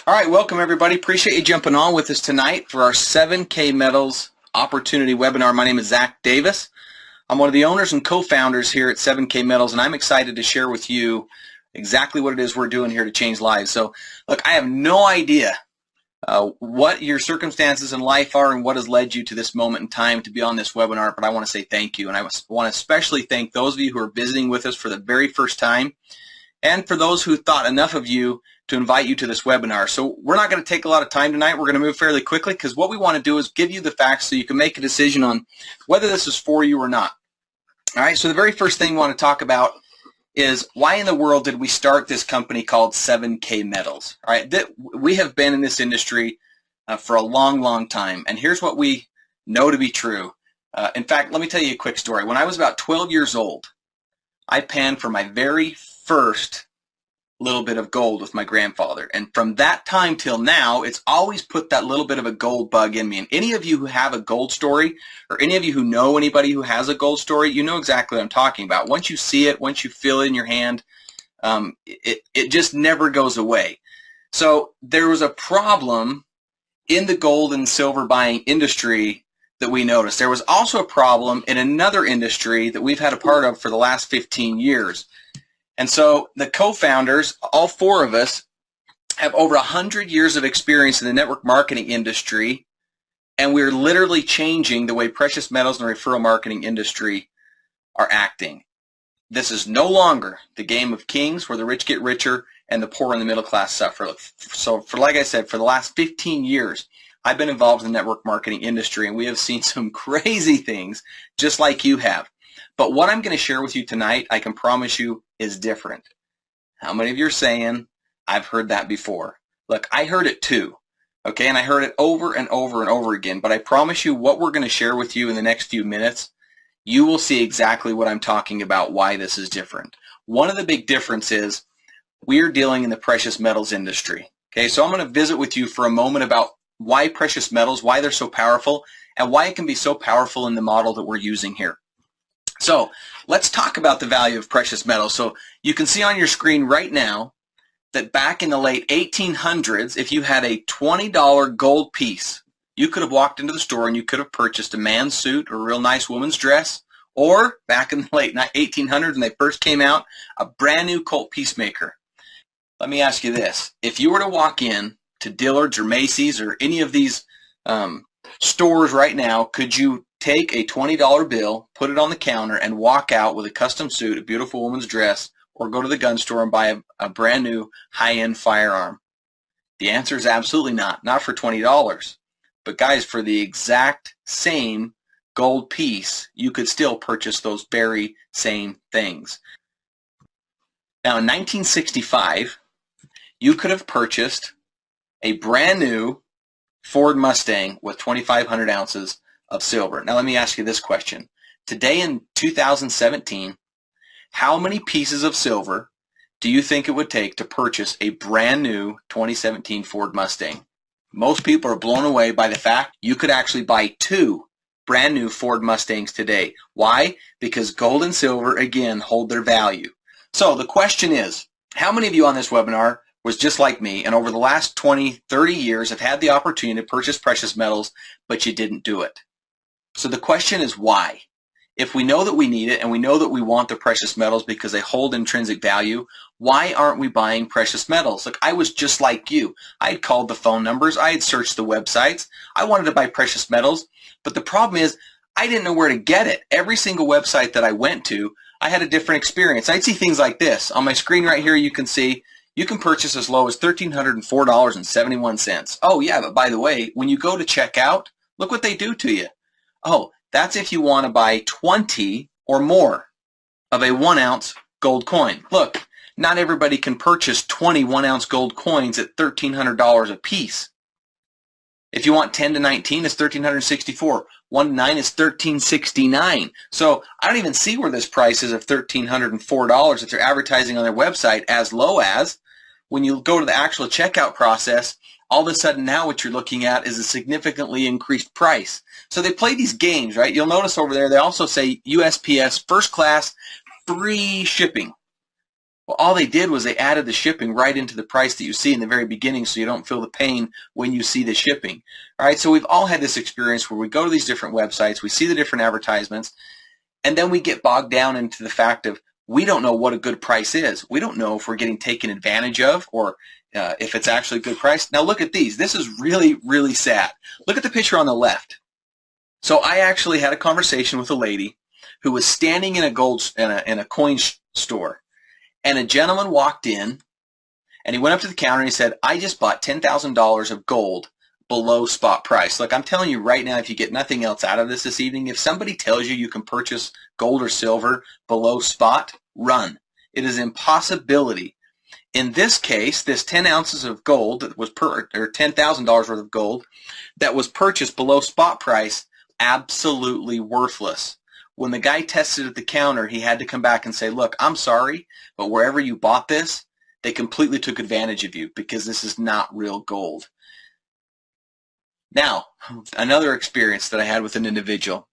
All right, welcome everybody. Appreciate you jumping on with us tonight for our 7K Metals Opportunity webinar. My name is Zach Davis. I'm one of the owners and co-founders here at 7K Metals, and I'm excited to share with you exactly what it is we're doing here to change lives. So, look, I have no idea what your circumstances in life are and what has led you to this moment in time to be on this webinar, but I want to say thank you. And I want to especially thank those of you who are visiting with us for the very first time, and for those who thought enough of you to invite you to this webinar. So we're not going to take a lot of time tonight. We're going to move fairly quickly because what we want to do is give you the facts so you can make a decision on whether this is for you or not. All right, so the very first thing we want to talk about is why in the world did we start this company called 7K Metals? All right, we have been in this industry for a long, long time, and here's what we know to be true. In fact, let me tell you a quick story. When I was about 12 years old, I panned for my very first little bit of gold with my grandfather, and from that time till now, it's always put that little bit of a gold bug in me. And any of you who have a gold story, or any of you who know anybody who has a gold story, you know exactly what I'm talking about. Once you see it, once you feel it in your hand, it just never goes away. So there was a problem in the gold and silver buying industry that we noticed. There was also a problem in another industry that we've had a part of for the last 15 years. And so the co-founders, all four of us, have over 100 years of experience in the network marketing industry, and we're literally changing the way precious metals and the referral marketing industry are acting. This is no longer the game of kings where the rich get richer and the poor and the middle class suffer. So like I said, for the last 15 years, I've been involved in the network marketing industry, and we have seen some crazy things just like you have. But what I'm going to share with you tonight, I can promise you, is different. How many of you are saying, I've heard that before? Look, I heard it too, okay? And I heard it over and over and over again. But I promise you what we're going to share with you in the next few minutes, you will see exactly what I'm talking about, why this is different. One of the big differences is we're dealing in the precious metals industry. Okay, so I'm going to visit with you for a moment about why precious metals, why they're so powerful, and why it can be so powerful in the model that we're using here. So let's talk about the value of precious metals. So you can see on your screen right now that back in the late 1800s, if you had a $20 gold piece, you could have walked into the store and you could have purchased a man's suit or a real nice woman's dress, or back in the late 1800s when they first came out, a brand new Colt Peacemaker. Let me ask you this. If you were to walk in to Dillard's or Macy's or any of these stores right now, could you take a $20 bill, put it on the counter, and walk out with a custom suit, a beautiful woman's dress, or go to the gun store and buy a brand new high-end firearm? The answer is absolutely not. Not for $20. But guys, for the exact same gold piece, you could still purchase those very same things. Now, in 1965, you could have purchased a brand new Ford Mustang with 2,500 ounces of silver. Now let me ask you this question. Today in 2017, how many pieces of silver do you think it would take to purchase a brand new 2017 Ford Mustang? Most people are blown away by the fact you could actually buy two brand new Ford Mustangs today. Why? Because gold and silver, again, hold their value. So the question is, how many of you on this webinar was just like me, and over the last 20, 30 years have had the opportunity to purchase precious metals, but you didn't do it? So the question is why? If we know that we need it and we know that we want the precious metals because they hold intrinsic value, why aren't we buying precious metals? Look, I was just like you. I had called the phone numbers. I had searched the websites. I wanted to buy precious metals, but the problem is I didn't know where to get it. Every single website that I went to, I had a different experience. I'd see things like this. On my screen right here, you can see you can purchase as low as $1,304.71. Oh yeah, but by the way, when you go to checkout, look what they do to you. Oh, that's if you want to buy 20 or more of a 1-ounce gold coin. Look, not everybody can purchase 20 1-ounce gold coins at $1,300 a piece. If you want 10 to 19, it's $1,364. 1 to 9 is $1,369. So I don't even see where this price is of $1,304 if they're advertising on their website, as low as when you go to the actual checkout process, all of a sudden now what you're looking at is a significantly increased price. So they play these games, right? You'll notice over there they also say USPS first class free shipping. Well, all they did was they added the shipping right into the price that you see in the very beginning so you don't feel the pain when you see the shipping. All right, so we've all had this experience where we go to these different websites, we see the different advertisements, and then we get bogged down into the fact of we don't know what a good price is. We don't know if we're getting taken advantage of or if it's actually a good price. Now look at these. This is really, really sad. Look at the picture on the left. So I actually had a conversation with a lady who was standing in a coin store, and a gentleman walked in, and he went up to the counter and he said, "I just bought $10,000 of gold below spot price." Look, I'm telling you right now, if you get nothing else out of this evening, if somebody tells you you can purchase gold or silver below spot, run. It is an impossibility. In this case, this 10 ounces of gold that was or $10,000 worth of gold that was purchased below spot price, absolutely worthless. When the guy tested at the counter, he had to come back and say, "Look, I'm sorry, but wherever you bought this, they completely took advantage of you because this is not real gold." Now, another experience that I had with an individual.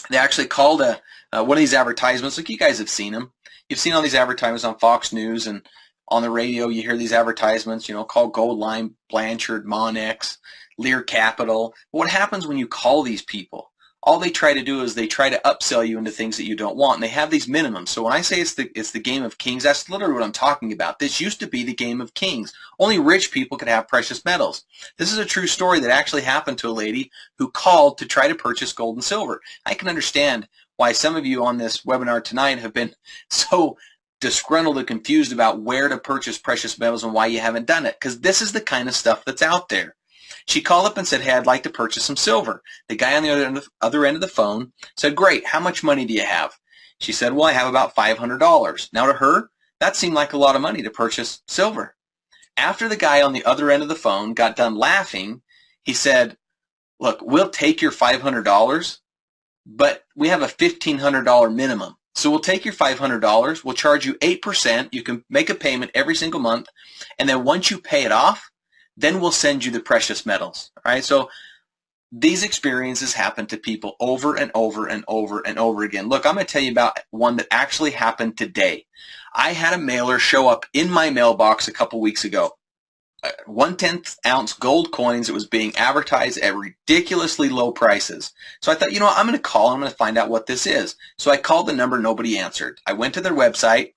They actually called one of these advertisements. Like, you guys have seen them. You've seen all these advertisements on Fox News and on the radio. You hear these advertisements, call Goldline, Blanchard, Monex, Lear Capital. What happens when you call these people? All they try to do is they try to upsell you into things that you don't want, and they have these minimums. So when I say it's the game of kings, that's literally what I'm talking about. This used to be the game of kings. Only rich people could have precious metals. This is a true story that actually happened to a lady who called to try to purchase gold and silver. I can understand why some of you on this webinar tonight have been so disgruntled and confused about where to purchase precious metals and why you haven't done it, because this is the kind of stuff that's out there. She called up and said, "Hey, I'd like to purchase some silver." The guy on the other end of the phone said, "Great, how much money do you have?" She said, "Well, I have about $500. Now to her, that seemed like a lot of money to purchase silver. After the guy on the other end of the phone got done laughing, he said, "Look, we'll take your $500, but we have a $1,500 minimum. So we'll take your $500, we'll charge you 8%, you can make a payment every single month, and then once you pay it off, then we'll send you the precious metals." All right, so these experiences happen to people over and over and over and over again. Look, I'm going to tell you about one that actually happened today. I had a mailer show up in my mailbox a couple weeks ago. 1/10 ounce gold coins. It was being advertised at ridiculously low prices. So I thought, I'm going to call and I'm going to find out what this is. So I called the number, nobody answered. I went to their website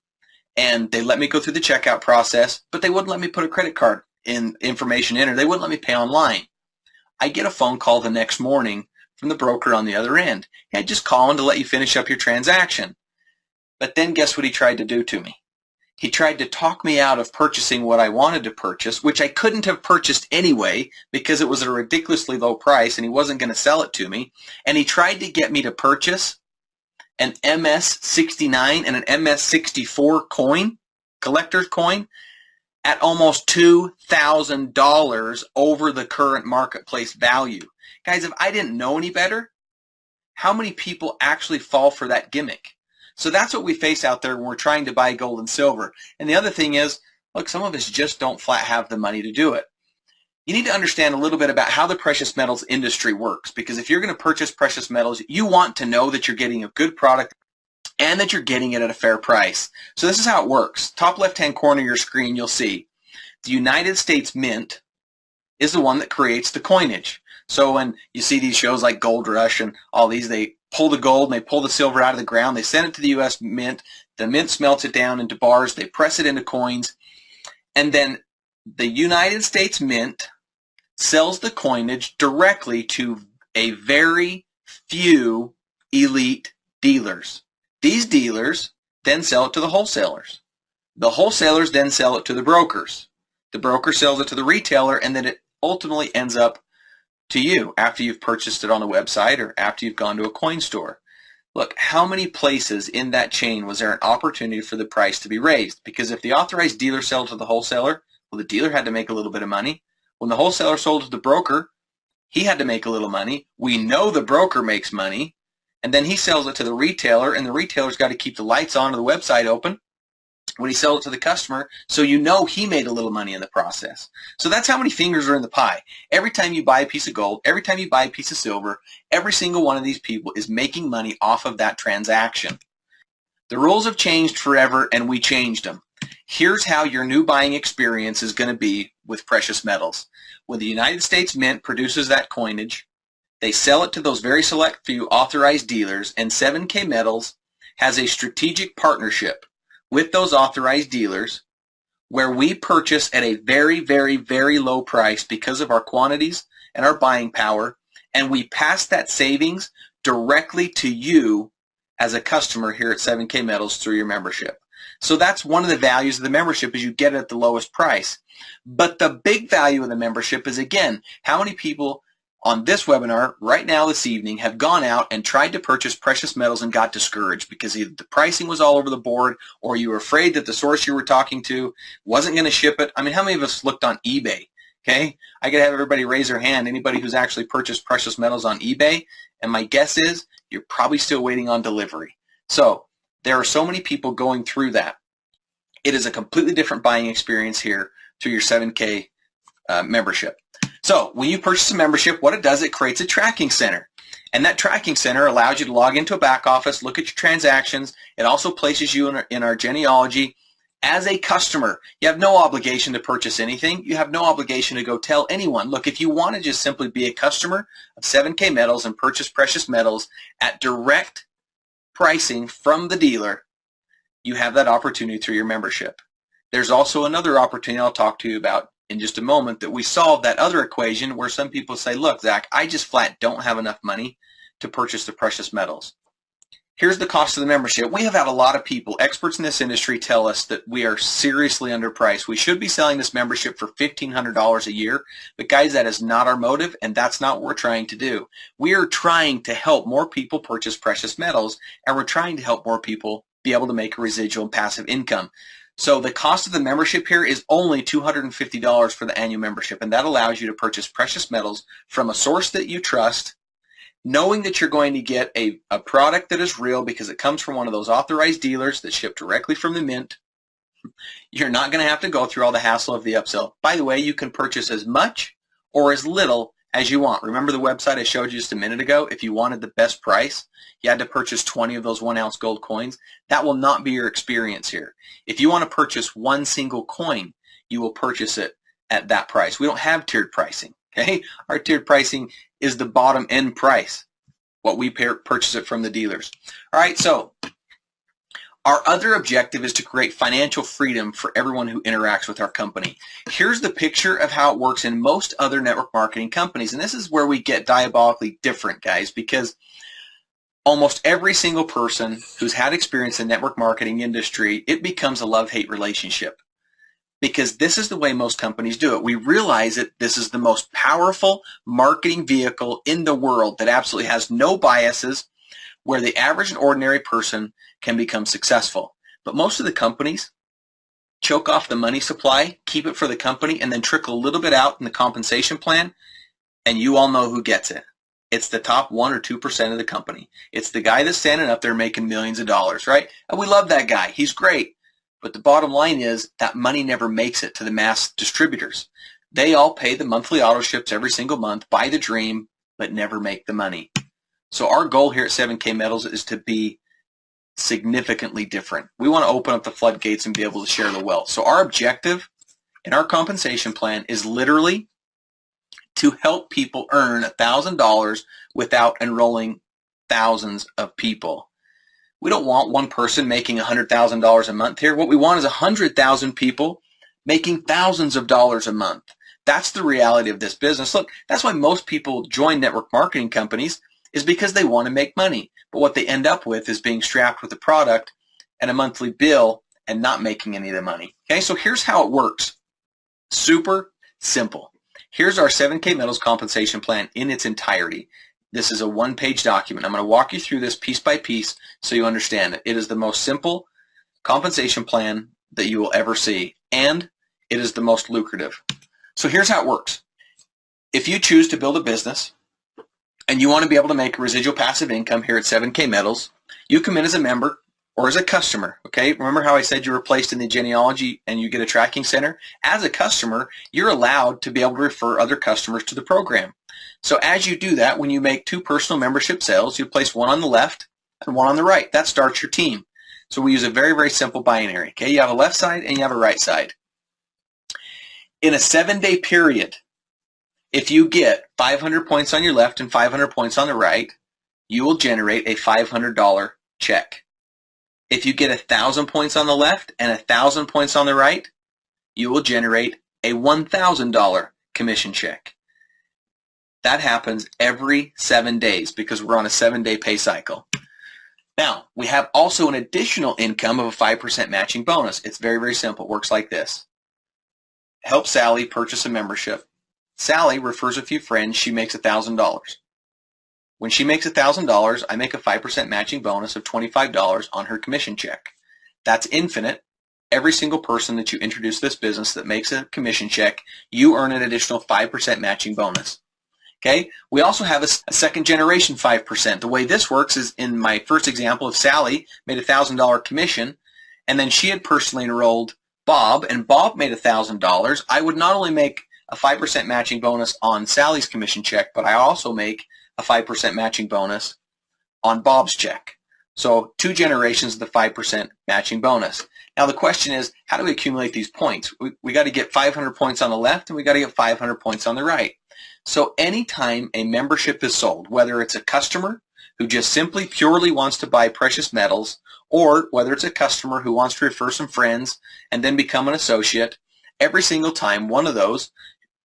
and they let me go through the checkout process, but they wouldn't let me put a credit card information in, or they wouldn't let me pay online. I get a phone call the next morning from the broker on the other end. "Hey, just calling to let you finish up your transaction." But then guess what he tried to do to me? He tried to talk me out of purchasing what I wanted to purchase, which I couldn't have purchased anyway because it was at a ridiculously low price and he wasn't going to sell it to me. And he tried to get me to purchase an MS-69 and an MS-64 coin, collector's coin, at almost $2,000 over the current marketplace value. Guys, if I didn't know any better, how many people actually fall for that gimmick? So that's what we face out there when we're trying to buy gold and silver. And the other thing is, look, some of us just don't flat have the money to do it. You need to understand a little bit about how the precious metals industry works, because if you're going to purchase precious metals, you want to know that you're getting a good product and that you're getting it at a fair price. So this is how it works. Top left-hand corner of your screen, you'll see the United States Mint is the one that creates the coinage. So when you see these shows like Gold Rush and all these, they pull the gold and they pull the silver out of the ground. They send it to the U.S. Mint. The Mint smelts it down into bars. They press it into coins. And then the United States Mint sells the coinage directly to a very few elite dealers. These dealers then sell it to the wholesalers. The wholesalers then sell it to the brokers. The broker sells it to the retailer, and then it ultimately ends up to you after you've purchased it on a website or after you've gone to a coin store. Look, how many places in that chain was there an opportunity for the price to be raised? Because if the authorized dealer sold to the wholesaler, well, the dealer had to make a little bit of money. When the wholesaler sold to the broker, he had to make a little money. We know the broker makes money, and then he sells it to the retailer, and the retailer's got to keep the lights on and the website open when he sells it to the customer, so you know he made a little money in the process. So that's how many fingers are in the pie. Every time you buy a piece of gold, every time you buy a piece of silver, every single one of these people is making money off of that transaction. The rules have changed forever, and we changed them. Here's how your new buying experience is going to be with precious metals. When the United States Mint produces that coinage, they sell it to those very select few authorized dealers, and 7K Metals has a strategic partnership with those authorized dealers where we purchase at a very, very, very low price because of our quantities and our buying power, and we pass that savings directly to you as a customer here at 7K Metals through your membership. So that's one of the values of the membership, is you get it at the lowest price. But the big value of the membership is, again, how many people on this webinar right now this evening have gone out and tried to purchase precious metals and got discouraged because either the pricing was all over the board or you were afraid that the source you were talking to wasn't going to ship it. I mean, how many of us looked on eBay? Okay, I could have everybody raise their hand, anybody who's actually purchased precious metals on eBay, and my guess is you're probably still waiting on delivery. So there are so many people going through that. It is a completely different buying experience here through your 7K membership. So when you purchase a membership, what it does, it creates a tracking center. And that tracking center allows you to log into a back office, look at your transactions. It also places you in our genealogy as a customer. You have no obligation to purchase anything. You have no obligation to go tell anyone. Look, if you want to just simply be a customer of 7K Metals and purchase precious metals at direct pricing from the dealer, you have that opportunity through your membership. There's also another opportunity I'll talk to you about in just a moment, that we solve that other equation where some people say, look, Zach, I just flat don't have enough money to purchase the precious metals. Here's the cost of the membership. We have had a lot of people, experts in this industry, tell us that we are seriously underpriced. We should be selling this membership for $1,500 a year, but guys, that is not our motive, and that's not what we're trying to do. We are trying to help more people purchase precious metals, and we're trying to help more people be able to make a residual and passive income. So the cost of the membership here is only $250 for the annual membership, and that allows you to purchase precious metals from a source that you trust, knowing that you're going to get a product that is real because it comes from one of those authorized dealers that ship directly from the mint. You're not going to have to go through all the hassle of the upsell. By the way, you can purchase as much or as little as you want. Remember the website I showed you just a minute ago? If you wanted the best price, you had to purchase 20 of those 1-ounce gold coins. That will not be your experience here. If you want to purchase one single coin, you will purchase it at that price. We don't have tiered pricing. Okay? Our tiered pricing is the bottom end price, what we purchase it from the dealers. All right, so our other objective is to create financial freedom for everyone who interacts with our company. Here's the picture of how it works in most other network marketing companies, and this is where we get diabolically different, guys, because almost every single person who's had experience in the network marketing industry, it becomes a love-hate relationship, because this is the way most companies do it. We realize that this is the most powerful marketing vehicle in the world that absolutely has no biases, where the average and ordinary person can become successful. But most of the companies choke off the money supply, keep it for the company, and then trickle a little bit out in the compensation plan, and you all know who gets it. It's the top 1 or 2% of the company. It's the guy that's standing up there making millions of dollars, right? And we love that guy. He's great. But the bottom line is that money never makes it to the mass distributors. They all pay the monthly auto ships every single month, buy the dream, but never make the money. So our goal here at 7K Metals is to be significantly different. We want to open up the floodgates and be able to share the wealth. So our objective in our compensation plan is literally to help people earn $1,000 without enrolling thousands of people. We don't want one person making $100,000 a month here. What we want is 100,000 people making thousands of dollars a month. That's the reality of this business. Look, that's why most people join network marketing companies, is because they want to make money. But what they end up with is being strapped with a product and a monthly bill and not making any of the money. Okay, so here's how it works. Super simple. Here's our 7K Metals compensation plan in its entirety. This is a one-page document. I'm going to walk you through this piece by piece so you understand it. It is the most simple compensation plan that you will ever see, and it is the most lucrative. So here's how it works. If you choose to build a business and you want to be able to make a residual passive income here at 7K Metals, you come in as a member or as a customer, okay? Remember how I said you were placed in the genealogy and you get a tracking center? As a customer, you're allowed to be able to refer other customers to the program. So as you do that, when you make 2 personal membership sales, you place one on the left and one on the right. That starts your team. So we use a very, very simple binary. Okay, you have a left side and you have a right side. In a 7-day period, if you get 500 points on your left and 500 points on the right, you will generate a $500 check. If you get 1,000 points on the left and 1,000 points on the right, you will generate a $1,000 commission check. That happens every 7 days because we're on a 7-day pay cycle. Now, we have also an additional income of a 5% matching bonus. It's very, very simple. It works like this. Help Sally purchase a membership. Sally refers a few friends. She makes $1,000. When she makes $1,000, I make a 5% matching bonus of $25 on her commission check. That's infinite. Every single person that you introduce to this business that makes a commission check, you earn an additional 5% matching bonus. Okay? We also have a second generation 5%. The way this works is in my first example, if Sally made a $1,000 commission and then she had personally enrolled Bob and Bob made $1,000, I would not only make a 5% matching bonus on Sally's commission check, but I also make a 5% matching bonus on Bob's check. So 2 generations of the 5% matching bonus. Now the question is, how do we accumulate these points? We got to get 500 points on the left and we got to get 500 points on the right. So anytime a membership is sold, whether it's a customer who just simply purely wants to buy precious metals, or whether it's a customer who wants to refer some friends and then become an associate, every single time one of those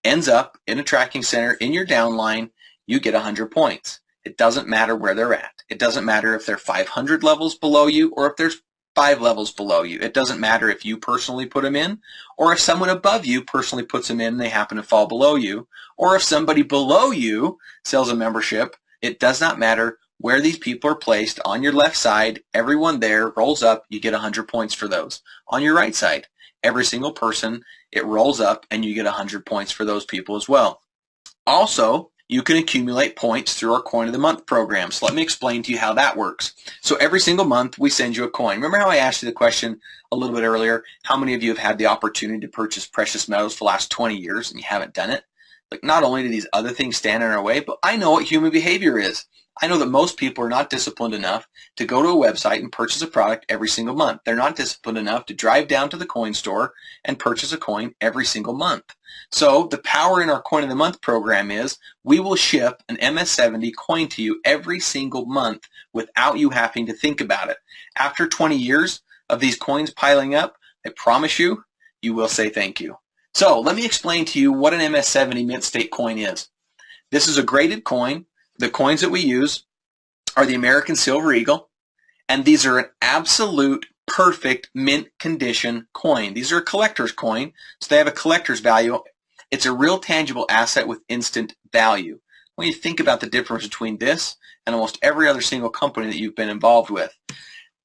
ends up in a tracking center in your downline, you get 100 points. It doesn't matter where they're at. It doesn't matter if they're 500 levels below you or if there's 5 levels below you. It doesn't matter if you personally put them in or if someone above you personally puts them in and they happen to fall below you, or if somebody below you sells a membership. It does not matter where these people are placed. On your left side, everyone there rolls up, you get 100 points for those. On your right side, every single person, it rolls up and you get 100 points for those people as well. Also, you can accumulate points through our Coin of the Month program. So let me explain to you how that works. So every single month we send you a coin. Remember how I asked you the question a little bit earlier, how many of you have had the opportunity to purchase precious metals for the last 20 years and you haven't done it? Like, not only do these other things stand in our way, but I know what human behavior is. I know that most people are not disciplined enough to go to a website and purchase a product every single month. They're not disciplined enough to drive down to the coin store and purchase a coin every single month. So the power in our Coin of the Month program is we will ship an MS-70 coin to you every single month without you having to think about it. After 20 years of these coins piling up, I promise you, you will say thank you. So let me explain to you what an MS-70 mint state coin is. This is a graded coin. The coins that we use are the American Silver Eagle, and these are an absolute perfect mint condition coin. These are a collector's coin, so they have a collector's value. It's a real tangible asset with instant value. When you think about the difference between this and almost every other single company that you've been involved with,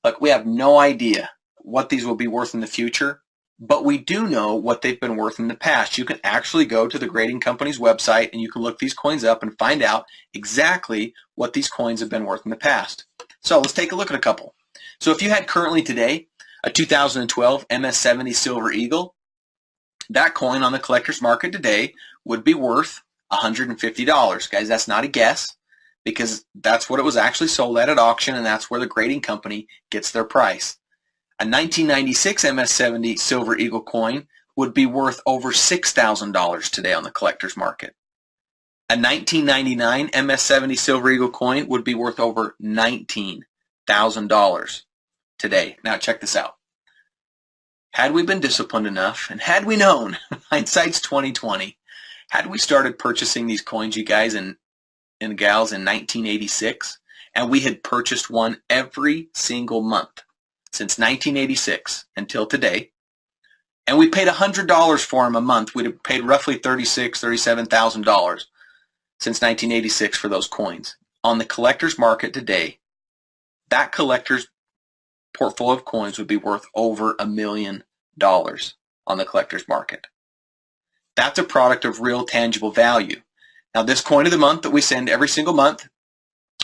look, we have no idea what these will be worth in the future, but we do know what they've been worth in the past. You can actually go to the grading company's website and you can look these coins up and find out exactly what these coins have been worth in the past. So let's take a look at a couple. So if you had currently today a 2012 MS-70 Silver Eagle, that coin on the collector's market today would be worth $150. Guys, that's not a guess because that's what it was actually sold at auction, and that's where the grading company gets their price. A 1996 MS-70 Silver Eagle coin would be worth over $6,000 today on the collector's market. A 1999 MS-70 Silver Eagle coin would be worth over $19,000 today. Now check this out. Had we been disciplined enough, and had we known, hindsight's 2020, had we started purchasing these coins, you guys and gals, in 1986, and we had purchased one every single month since 1986 until today, and we paid $100 for them a month, we'd have paid roughly $37,000 since 1986 for those coins. On the collector's market today, that collector's portfolio of coins would be worth over $1 million on the collector's market. That's a product of real tangible value. Now, this Coin of the Month that we send every single month,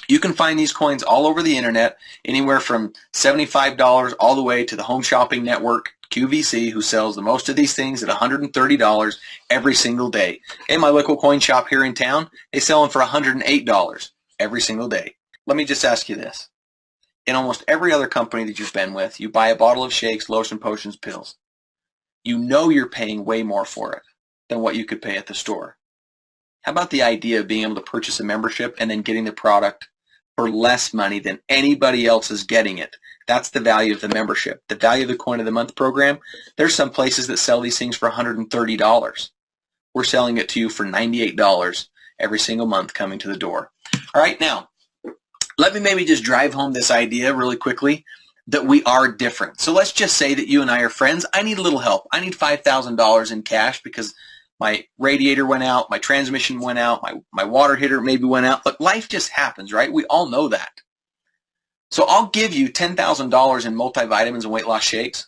you can find these coins all over the internet, anywhere from $75 all the way to the Home Shopping Network, QVC, who sells the most of these things at $130 every single day. Okay, my local coin shop here in town, they sell them for $108 every single day. Let me just ask you this. in almost every other company that you've been with, you buy a bottle of shakes, lotion, potions, pills. You know you're paying way more for it than what you could pay at the store. How about the idea of being able to purchase a membership and then getting the product for less money than anybody else is getting it? That's the value of the membership. The value of the Coin of the Month program, there's some places that sell these things for $130. We're selling it to you for $98 every single month coming to the door. All right, now, let me maybe just drive home this idea really quickly that we are different. So let's just say that you and I are friends. I need a little help. I need $5,000 in cash because my radiator went out, my transmission went out, my water heater maybe went out. But life just happens, right? We all know that. So I'll give you $10,000 in multivitamins and weight loss shakes,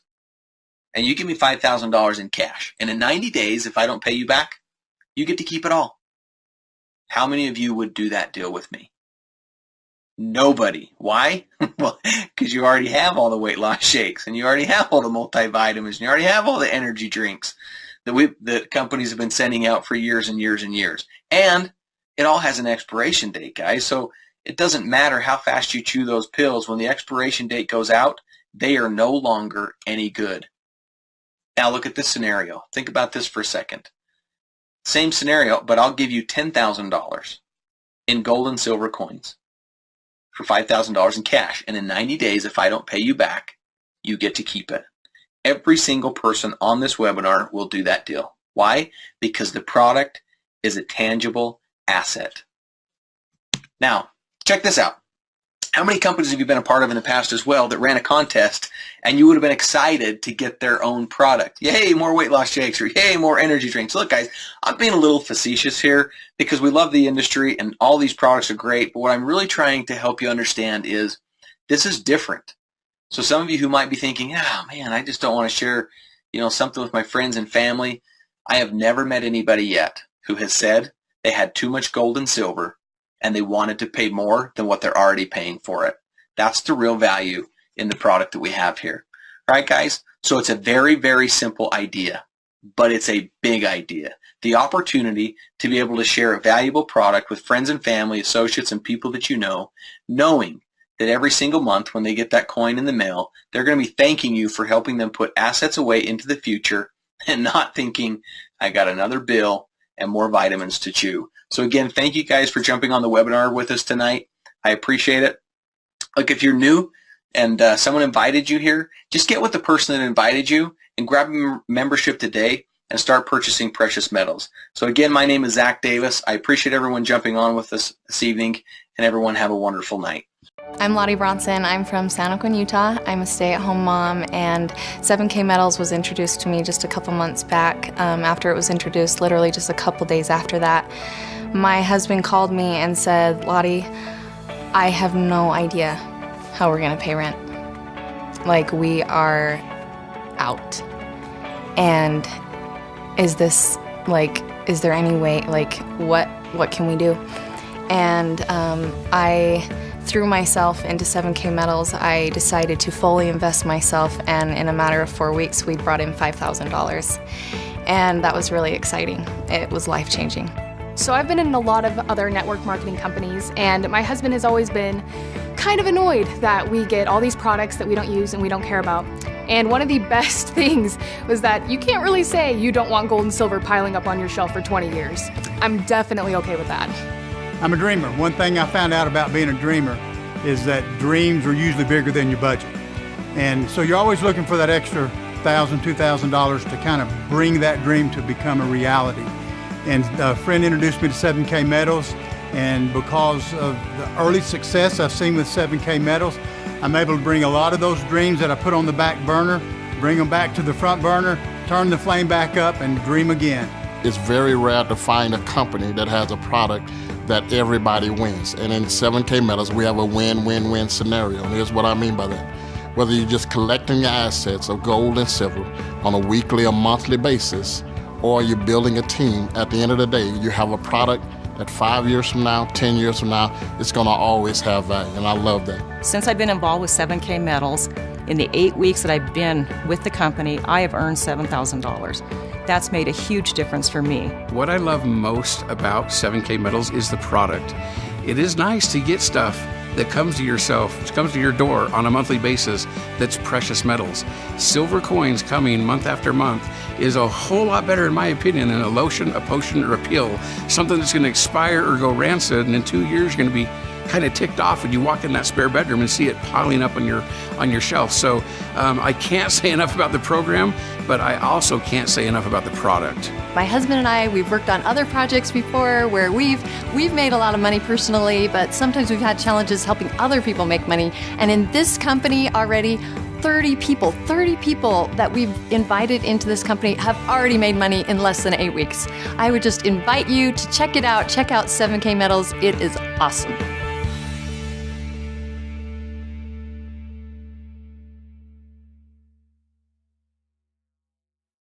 and you give me $5,000 in cash. And in 90 days, if I don't pay you back, you get to keep it all. How many of you would do that deal with me? Nobody. Why? Well, because you already have all the weight loss shakes, and you already have all the multivitamins, and you already have all the energy drinks that companies have been sending out for years and years and years. And it all has an expiration date, guys. So it doesn't matter how fast you chew those pills. When the expiration date goes out, they are no longer any good. Now look at this scenario. Think about this for a second. Same scenario, but I'll give you $10,000 in gold and silver coins for $5,000 in cash. And in 90 days, if I don't pay you back, you get to keep it. Every single person on this webinar will do that deal. Why? Because the product is a tangible asset. Now, check this out. How many companies have you been a part of in the past as well that ran a contest and you would have been excited to get their own product? Yay, more weight loss shakes, or yay, more energy drinks. Look, guys, I'm being a little facetious here because we love the industry and all these products are great, but what I'm really trying to help you understand is this is different. So some of you who might be thinking, oh man, I just don't want to share, something with my friends and family. I have never met anybody yet who has said they had too much gold and silver and they wanted to pay more than what they're already paying for it. That's the real value in the product that we have here. All right, guys? So it's a very, very simple idea, but it's a big idea. The opportunity to be able to share a valuable product with friends and family, associates, and people that you know, knowing that every single month when they get that coin in the mail, they're going to be thanking you for helping them put assets away into the future and not thinking, I got another bill and more vitamins to chew. So again, thank you guys for jumping on the webinar with us tonight. I appreciate it. Look, if you're new and someone invited you here, just get with the person that invited you and grab a membership today and start purchasing precious metals. So again, my name is Zach Davis. I appreciate everyone jumping on with us this evening, and everyone have a wonderful night. I'm Lottie Bronson. I'm from San Joaquin, Utah. I'm a stay-at-home mom, and 7K Metals was introduced to me just a couple months back. After it was introduced, literally just a couple days after that, my husband called me and said, Lottie, I have no idea how we're going to pay rent. Like, we are out. And is there any way, what can we do? And I threw myself into 7K Metals. I decided to fully invest myself, and in a matter of 4 weeks, we brought in $5,000. And that was really exciting. It was life-changing. So I've been in a lot of other network marketing companies, and my husband has always been kind of annoyed that we get all these products that we don't use and we don't care about. And one of the best things was that you can't really say you don't want gold and silver piling up on your shelf for 20 years. I'm definitely okay with that. I'm a dreamer. One thing I found out about being a dreamer is that dreams are usually bigger than your budget. And so you're always looking for that extra $1,000, $2,000 to kind of bring that dream to become a reality. And a friend introduced me to 7K Metals, and because of the early success I've seen with 7K Metals, I'm able to bring a lot of those dreams that I put on the back burner, bring them back to the front burner, turn the flame back up, and dream again. It's very rare to find a company that has a product that everybody wins. And in 7K Metals, we have a win-win-win scenario. And here's what I mean by that. Whether you're just collecting your assets of gold and silver on a weekly or monthly basis, or you're building a team, at the end of the day, you have a product that 5 years from now, 10 years from now, it's gonna always have value, and I love that. Since I've been involved with 7K Metals, in the 8 weeks that I've been with the company, I have earned $7,000. That's made a huge difference for me. What I love most about 7K Metals is the product. It is nice to get stuff that comes to your door on a monthly basis that's precious metals. Silver coins coming month after month is a whole lot better, in my opinion, than a lotion, a potion, or a pill. Something that's going to expire or go rancid, and in 2 years you're going to be kind of ticked off when you walk in that spare bedroom and see it piling up on your shelf. So I can't say enough about the program, but I also can't say enough about the product. My husband and I, we've worked on other projects before where we've made a lot of money personally, but sometimes we've had challenges helping other people make money. And in this company already, 30 people that we've invited into this company have already made money in less than 8 weeks. I would just invite you to check it out. Check out 7K Metals. It is awesome.